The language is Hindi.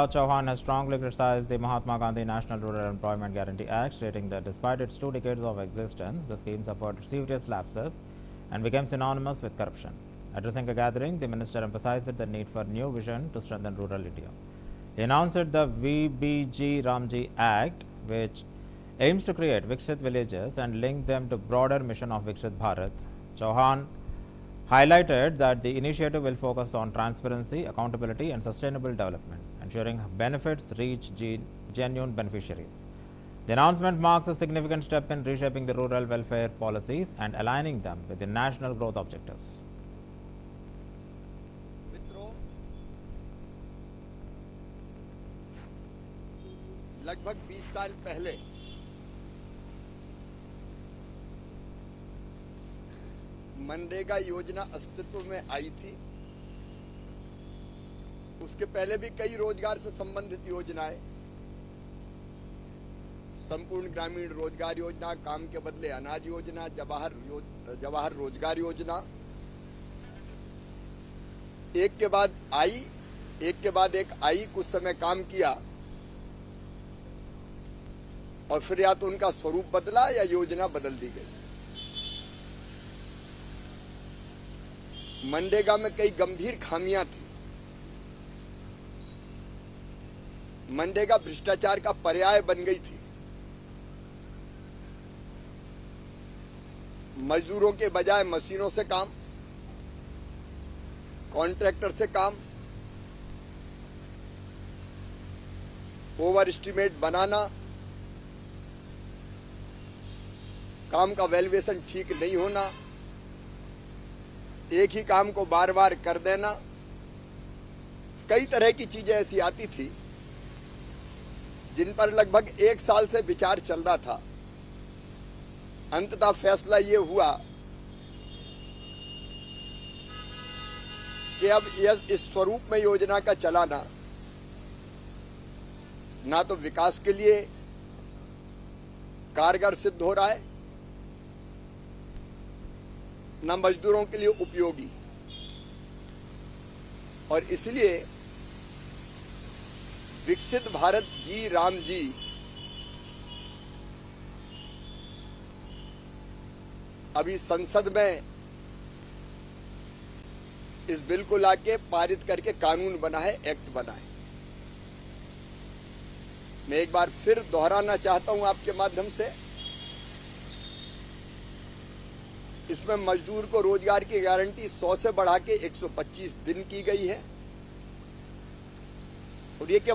Chauhan has strongly criticized the Mahatma Gandhi National Rural Employment Guarantee Act, stating that despite its 2 decades of existence, the scheme suffered serious lapses and became synonymous with corruption. Addressing a gathering, the minister emphasized the need for new vision to strengthen rural India. He announced the VBG Ramji Act, which aims to create Viksit villages and link them to broader mission of Viksit Bharat. Chauhan highlighted that the initiative will focus on transparency, accountability, and sustainable development, ensuring benefits reach genuine beneficiaries. The announcement marks a significant step in reshaping the rural welfare policies and aligning them with the national growth objectives. मित्रों, लगभग 20 साल पहले मनरेगा योजना अस्तित्व में आई थी। उसके पहले भी कई रोजगार से संबंधित योजनाएं, संपूर्ण ग्रामीण रोजगार योजना, काम के बदले अनाज योजना, जवाहर रोजगार योजना, एक के बाद एक आई, कुछ समय काम किया और फिर या तो उनका स्वरूप बदला या योजना बदल दी गई। मनरेगा में कई गंभीर खामियां थी। मनरेगा भ्रष्टाचार का पर्याय बन गई थी। मजदूरों के बजाय मशीनों से काम, कॉन्ट्रैक्टर से काम, ओवर एस्टिमेट बनाना, काम का वैल्यूएशन ठीक नहीं होना, एक ही काम को बार बार कर देना, कई तरह की चीजें ऐसी आती थी जिन पर लगभग 1 साल से विचार चल रहा था। अंततः फैसला ये हुआ कि अब इस स्वरूप में योजना का चलाना ना तो विकास के लिए कारगर सिद्ध हो रहा है, न मजदूरों के लिए उपयोगी। और इसलिए विकसित भारत जी राम जी अभी संसद में इस बिल को लाके पारित करके कानून बना है, एक्ट बना है। मैं एक बार फिर दोहराना चाहता हूं आपके माध्यम से, इसमें मजदूर को रोजगार की गारंटी 100 से बढ़ा के 125 दिन की गई है और ये